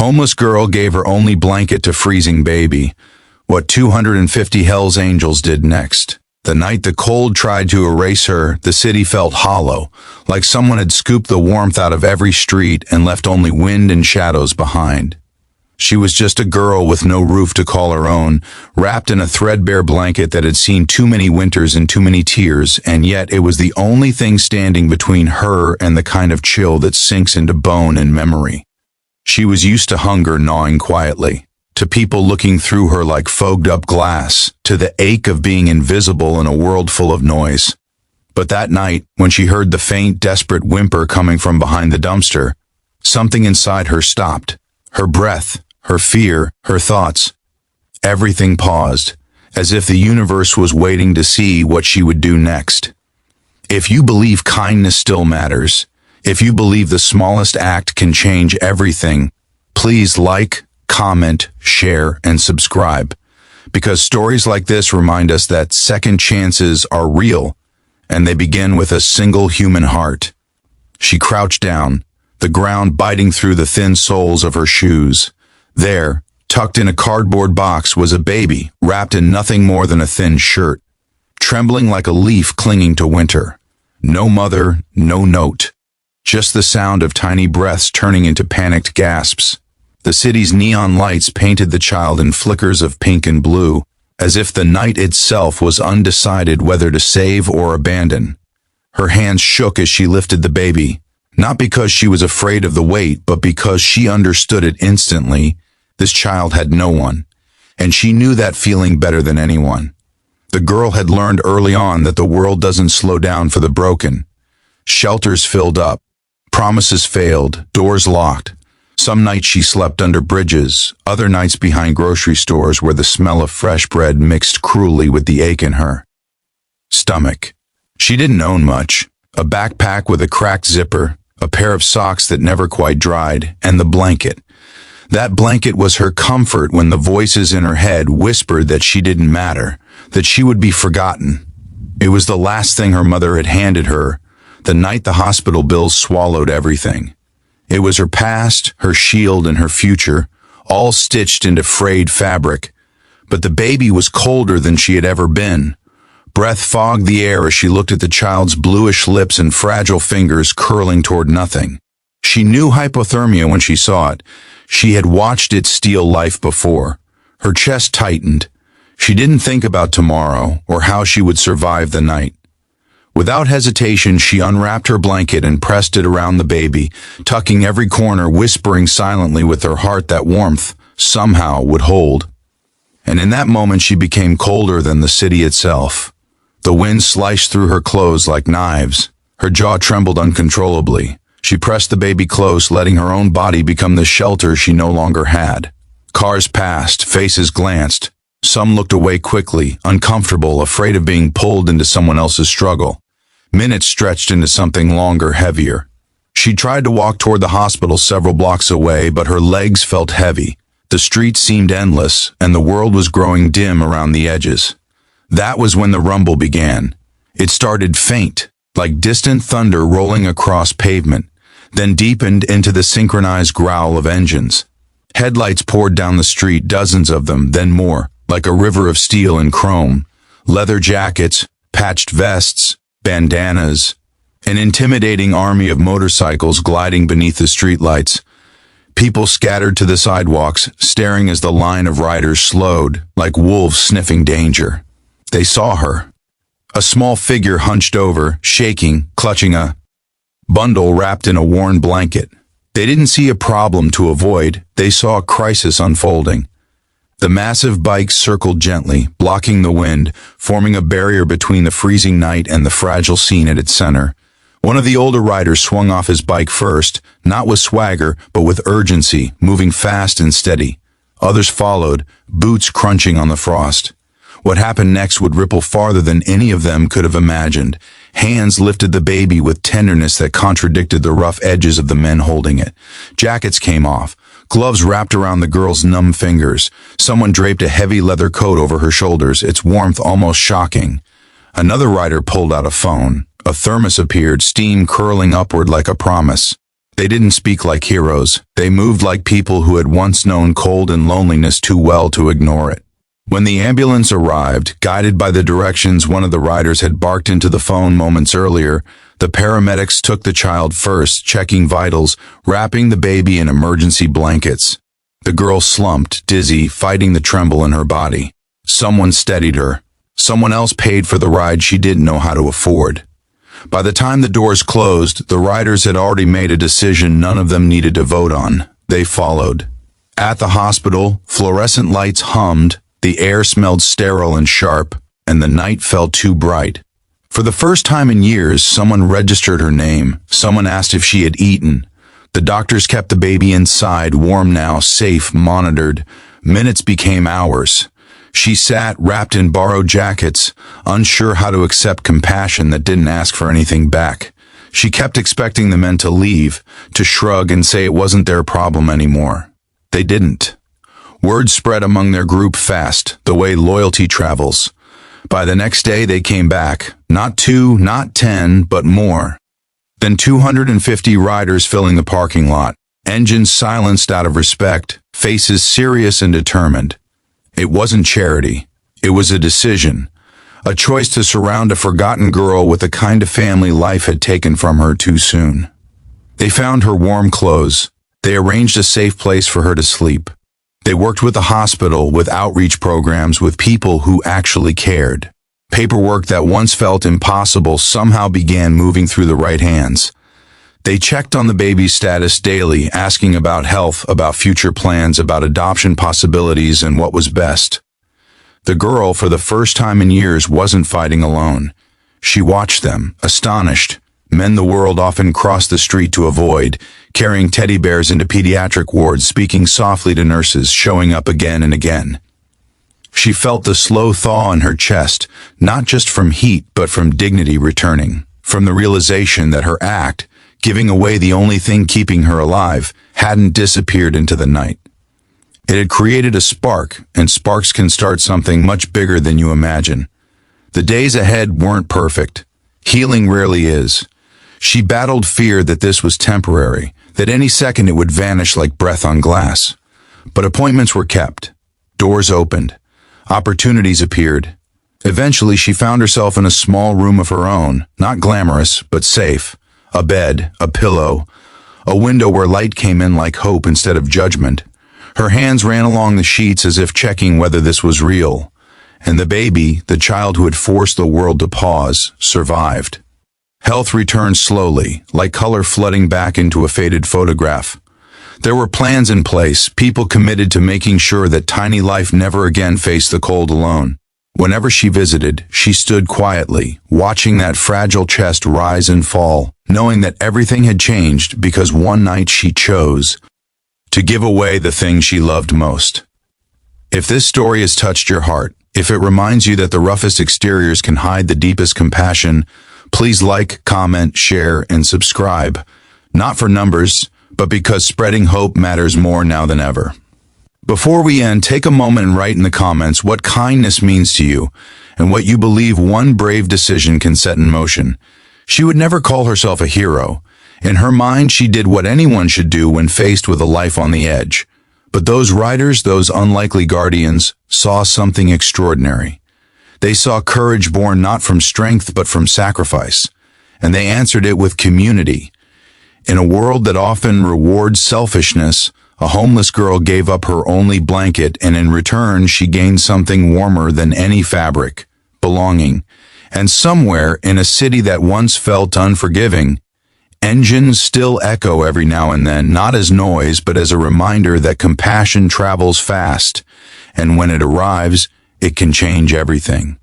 Homeless girl gave her only blanket to freezing baby. What 250 Hell's Angels did next. The night the cold tried to erase her, the city felt hollow, like someone had scooped the warmth out of every street and left only wind and shadows behind. She was just a girl with no roof to call her own, wrapped in a threadbare blanket that had seen too many winters and too many tears, and yet it was the only thing standing between her and the kind of chill that sinks into bone and memory. She was used to hunger gnawing quietly, to people looking through her like fogged-up glass, to the ache of being invisible in a world full of noise. But that night, when she heard the faint, desperate whimper coming from behind the dumpster, something inside her stopped. Her breath, her fear, her thoughts. Everything paused, as if the universe was waiting to see what she would do next. If you believe kindness still matters, if you believe the smallest act can change everything, please like, comment, share, and subscribe, because stories like this remind us that second chances are real, and they begin with a single human heart. She crouched down, the ground biting through the thin soles of her shoes. There, tucked in a cardboard box, was a baby, wrapped in nothing more than a thin shirt, trembling like a leaf clinging to winter. No mother, no note. Just the sound of tiny breaths turning into panicked gasps. The city's neon lights painted the child in flickers of pink and blue, as if the night itself was undecided whether to save or abandon. Her hands shook as she lifted the baby, not because she was afraid of the weight, but because she understood it instantly. This child had no one, and she knew that feeling better than anyone. The girl had learned early on that the world doesn't slow down for the broken. Shelters filled up, promises failed, doors locked. Some nights she slept under bridges, other nights behind grocery stores where the smell of fresh bread mixed cruelly with the ache in her stomach. She didn't own much. A backpack with a cracked zipper, a pair of socks that never quite dried, and the blanket. That blanket was her comfort when the voices in her head whispered that she didn't matter, that she would be forgotten. It was the last thing her mother had handed her, the night the hospital bills swallowed everything. It was her past, her shield, and her future, all stitched into frayed fabric. But the baby was colder than she had ever been. Breath fogged the air as she looked at the child's bluish lips and fragile fingers curling toward nothing. She knew hypothermia when she saw it. She had watched it steal life before. Her chest tightened. She didn't think about tomorrow or how she would survive the night. Without hesitation, she unwrapped her blanket and pressed it around the baby, tucking every corner, whispering silently with her heart that warmth somehow would hold. And in that moment, she became colder than the city itself. The wind sliced through her clothes like knives. Her jaw trembled uncontrollably. She pressed the baby close, letting her own body become the shelter she no longer had. Cars passed, faces glanced. Some looked away quickly, uncomfortable, afraid of being pulled into someone else's struggle. Minutes stretched into something longer, heavier. She tried to walk toward the hospital several blocks away, but her legs felt heavy. The streets seemed endless, and the world was growing dim around the edges. That was when the rumble began. It started faint, like distant thunder rolling across pavement, then deepened into the synchronized growl of engines. Headlights poured down the street, dozens of them, then more, like a river of steel and chrome. Leather jackets, patched vests, bandanas, an intimidating army of motorcycles gliding beneath the streetlights. People scattered to the sidewalks, staring as the line of riders slowed, like wolves sniffing danger. They saw her. A small figure hunched over, shaking, clutching a bundle wrapped in a worn blanket. They didn't see a problem to avoid, they saw a crisis unfolding. The massive bike circled gently, blocking the wind, forming a barrier between the freezing night and the fragile scene at its center. One of the older riders swung off his bike first, not with swagger, but with urgency, moving fast and steady. Others followed, boots crunching on the frost. What happened next would ripple farther than any of them could have imagined. Hands lifted the baby with tenderness that contradicted the rough edges of the men holding it. Jackets came off. Gloves wrapped around the girl's numb fingers. Someone draped a heavy leather coat over her shoulders, its warmth almost shocking. Another rider pulled out a phone. A thermos appeared, steam curling upward like a promise. They didn't speak like heroes. They moved like people who had once known cold and loneliness too well to ignore it. When the ambulance arrived, guided by the directions one of the riders had barked into the phone moments earlier, the paramedics took the child first, checking vitals, wrapping the baby in emergency blankets. The girl slumped, dizzy, fighting the tremble in her body. Someone steadied her. Someone else paid for the ride she didn't know how to afford. By the time the doors closed, the riders had already made a decision none of them needed to vote on. They followed. At the hospital, fluorescent lights hummed, the air smelled sterile and sharp, and the night felt too bright. For the first time in years, someone registered her name. Someone asked if she had eaten. The doctors kept the baby inside, warm now, safe, monitored. Minutes became hours. She sat, wrapped in borrowed jackets, unsure how to accept compassion that didn't ask for anything back. She kept expecting the men to leave, to shrug and say it wasn't their problem anymore. They didn't. Word spread among their group fast, the way loyalty travels. By the next day they came back, not 2, not 10, but more. Then 250 riders filling the parking lot, engines silenced out of respect, faces serious and determined. It wasn't charity. It was a decision. A choice to surround a forgotten girl with the kind of family life had taken from her too soon. They found her warm clothes. They arranged a safe place for her to sleep. They worked with the hospital, with outreach programs, with people who actually cared. Paperwork that once felt impossible somehow began moving through the right hands. They checked on the baby's status daily, asking about health, about future plans, about adoption possibilities, and what was best. The girl, for the first time in years, wasn't fighting alone. She watched them, astonished. Men the world often crossed the street to avoid, carrying teddy bears into pediatric wards, speaking softly to nurses, showing up again and again. She felt the slow thaw in her chest, not just from heat, but from dignity returning, from the realization that her act, giving away the only thing keeping her alive, hadn't disappeared into the night. It had created a spark, and sparks can start something much bigger than you imagine. The days ahead weren't perfect. Healing rarely is. She battled fear that this was temporary, that any second it would vanish like breath on glass. But appointments were kept. Doors opened. Opportunities appeared. Eventually, she found herself in a small room of her own, not glamorous, but safe. A bed, a pillow, a window where light came in like hope instead of judgment. Her hands ran along the sheets as if checking whether this was real. And the baby, the child who had forced the world to pause, survived. Health returned slowly, like color flooding back into a faded photograph. There were plans in place, people committed to making sure that tiny life never again faced the cold alone. Whenever she visited, she stood quietly, watching that fragile chest rise and fall, knowing that everything had changed because one night she chose to give away the thing she loved most. If this story has touched your heart, if it reminds you that the roughest exteriors can hide the deepest compassion, please like, comment, share, and subscribe. Not for numbers, but because spreading hope matters more now than ever. Before we end, take a moment and write in the comments what kindness means to you and what you believe one brave decision can set in motion. She would never call herself a hero. In her mind, she did what anyone should do when faced with a life on the edge. But those riders, those unlikely guardians, saw something extraordinary. They saw courage born not from strength but from sacrifice, and they answered it with community. In a world that often rewards selfishness, a homeless girl gave up her only blanket, and in return she gained something warmer than any fabric: belonging. And somewhere in a city that once felt unforgiving, engines still echo every now and then, not as noise, but as a reminder that compassion travels fast, and when it arrives, it can change everything.